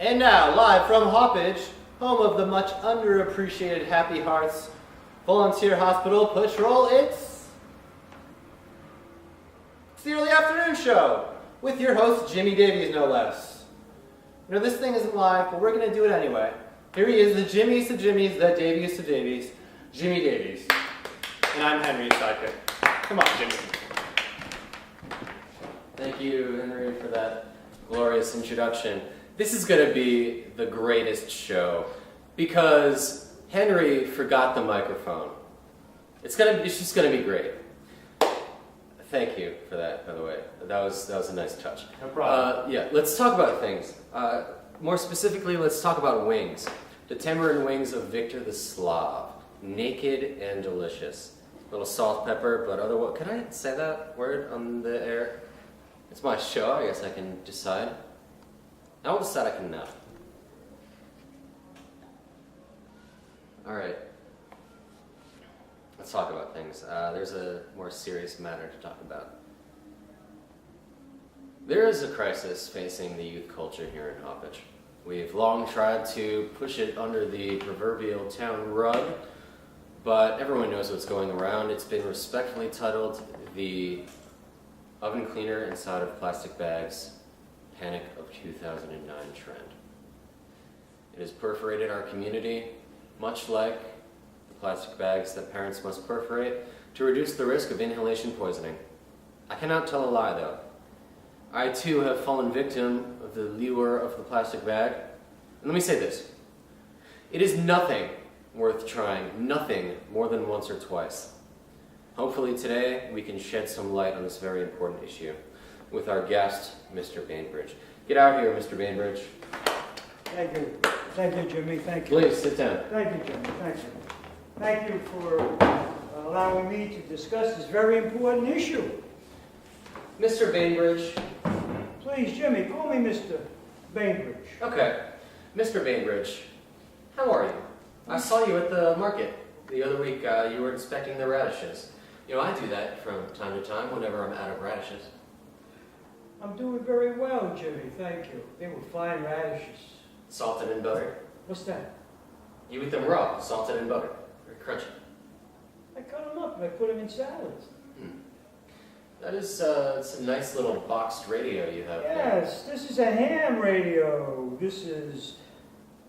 And now, live from Hauppauge, home of the much underappreciated Happy Hearts Volunteer Hospital Patrol, it's the early afternoon show with your host, Jimmy Davies, no less. You know, this thing isn't live, but we're going to do it anyway. Here he is, the Jimmys to Jimmys, the Davies to Davies, Jimmy Davies. And I'm Henry's sidekick. Come on, Jimmy. Thank you, Henry, for that glorious introduction. This is going to be the greatest show because Henry forgot the microphone. It's just going to be great. Thank you for that, by the way. That was a nice touch. No problem. Yeah, let's talk about things. More specifically, let's talk about wings. The tamarind wings of Victor the Slav. Naked and delicious. A little salt, pepper, but otherwise... Can I say that word on the air? It's my show, I guess I can decide. I will decide I can now. Alright. Let's talk about things. There's a more serious matter to talk about. There is a crisis facing the youth culture here in Hauppauge. We've long tried to push it under the proverbial town rug, but everyone knows what's going around. It's been respectfully titled the oven cleaner inside of plastic bags Panic of 2009 trend. It has perforated our community, much like the plastic bags that parents must perforate to reduce the risk of inhalation poisoning. I cannot tell a lie though. I too have fallen victim of the lure of the plastic bag. And let me say this. It is nothing worth trying, nothing more than once or twice. Hopefully today we can shed some light on this very important issue with our guest, Mr. Bainbridge. Get out here, Mr. Bainbridge. Thank you. Thank you, Jimmy. Thank you. Please, sit down. Thank you, Jimmy. Thank you. Thank you for allowing me to discuss this very important issue. Mr. Bainbridge. Please, Jimmy, call me Mr. Bainbridge. Okay. Mr. Bainbridge, how are you? I saw you at the market the other week. You were inspecting the radishes. You know, I do that from time to time whenever I'm out of radishes. I'm doing very well, Jimmy. Thank you. They were fine radishes. Salted and buttered. What's that? You eat them raw, salted and buttered. Very crunchy. I cut them up and I put them in salads. That is, it's a nice little boxed radio you have there. Yes, this is a ham radio. This is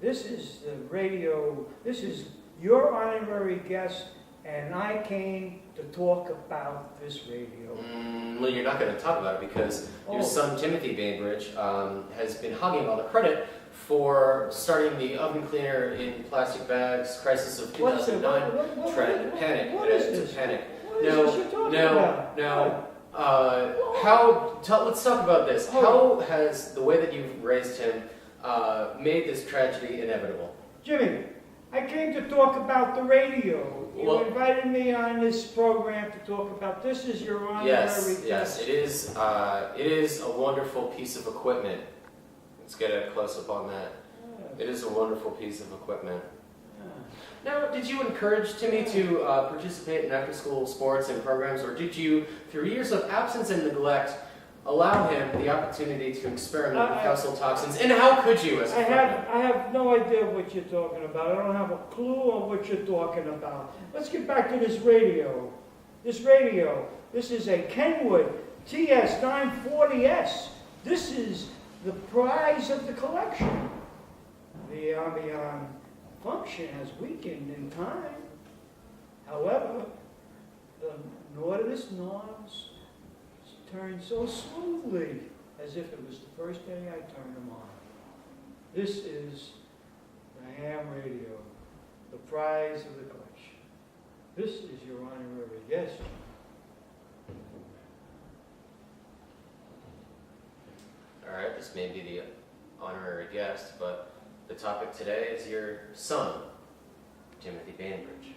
the radio. This is your honorary guest, and I came to talk about this radio. Well, you're not going to talk about it because your son, Timothy Bainbridge, has been hogging all the credit for starting the oven cleaner in plastic bags, crisis of 2009 trend, panic. What is this? Panic. What is this you're talking about? Let's talk about this. How has the way that you've raised him made this tragedy inevitable? Jimmy, I came to talk about the radio. You invited me on this program to talk about this. Is your honorary guest. Yes, it is. It is a wonderful piece of equipment. Let's get a close-up on that. It is a wonderful piece of equipment. Now, did you encourage Timmy to participate in after-school sports and programs, or did you, through years of absence and neglect, allow him the opportunity to experiment with household toxins? And how could you, as a father? I have no idea what you're talking about. I don't have a clue on what you're talking about. Let's get back to this radio. This radio. This is a Kenwood TS940S. This is the prize of the collection. The function has weakened in time. However, the Nautilus knobs turn so smoothly as if it was the first day I turned them on. This is the ham radio, the prize of the collection. This is your honorary guest. All right, this may be the honorary guest, but the topic today is your son, Timothy Bainbridge.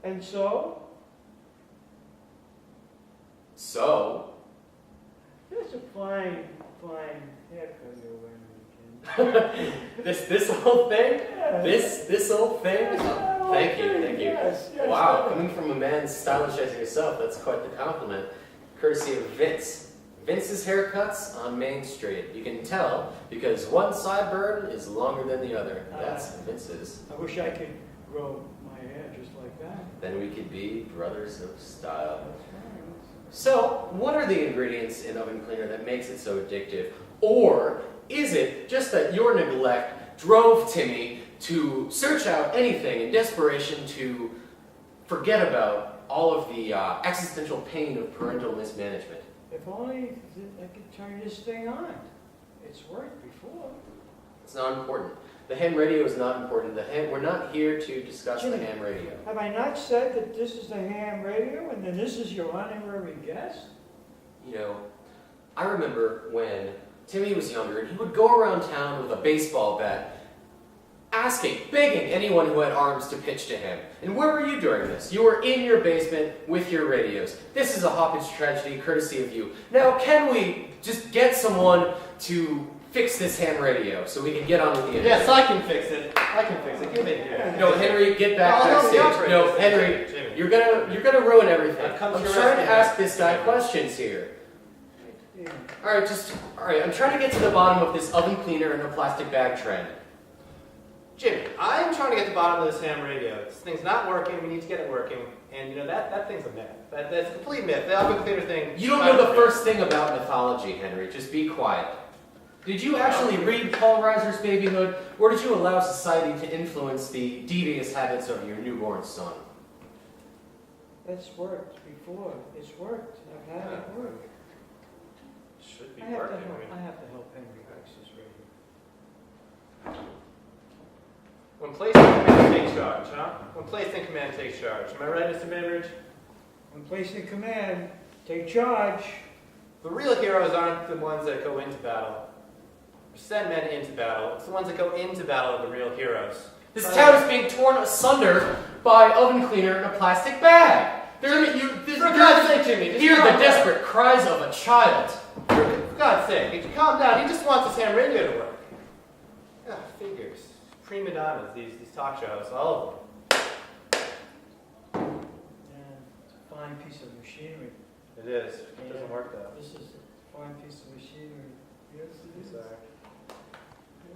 And so? So? That's a fine haircut you're wearing, Jim. this whole thing? Yeah. This whole thing? Yes, Thank you. Yes, Wow, coming from a man stylish as yourself, that's quite the compliment. Courtesy of Vince. Vince's haircuts on Main Street. You can tell because one sideburn is longer than the other. That's Vince's. I wish I could grow my hair just like that. Then we could be brothers of style. That's right. So, what are the ingredients in oven cleaner that makes it so addictive? Or is it just that your neglect drove Timmy to search out anything in desperation to forget about all of the existential pain of parental mismanagement? If only I could turn this thing on. It's worked before. It's not important. The ham radio is not important. We're not here to discuss the ham radio. Have I not said that this is the ham radio and then this is your honorary guest? You know, I remember when Timmy was younger and he would go around town with a baseball bat asking, begging anyone who had arms to pitch to him. And where were you during this? You were in your basement with your radios. This is a Hauppauge tragedy courtesy of you. Now, can we just get someone to fix this ham radio so we can get on with the internet? Yes, I can fix it. I can fix it. Give me here. No, Henry, get back backstage. No, Henry, Jimmy. you're gonna ruin everything. I've come I'm to your trying to rescue. ask this guy questions here. Yeah. All right, I'm trying to get to the bottom of this oven cleaner in a plastic bag trend. Jimmy, I'm trying to get to the bottom of this ham radio. This thing's not working. We need to get it working. And you know that thing's a myth. That's a complete myth. The oven cleaner thing. You don't know the first thing about mythology, Henry. Just be quiet. Did you actually read Paul Reiser's Babyhood, or did you allow society to influence the devious habits of your newborn son? That's worked before. It's worked. I've had it work. Should be I have to working. help. I have to help Henry fix this radio. When placed in command, take charge, huh? When placed in command, take charge. Am I right, Mr. Bainbridge? When placed in command, take charge. The real heroes aren't the ones that go into battle. Or send men into battle. It's the ones that go into battle are the real heroes. This town is being torn asunder by oven cleaner in a plastic bag. For God's sake, Jimmy, just Hear calm the down. desperate cries of a child. For God's sake, calm down. He just wants his ham radio to work. Ah, figures. Prima donnas, these talk shows, all of them. Yeah, it's a fine piece of machinery. It is. It doesn't work though. This is a fine piece of machinery. Yes, it is. Sorry. Yeah.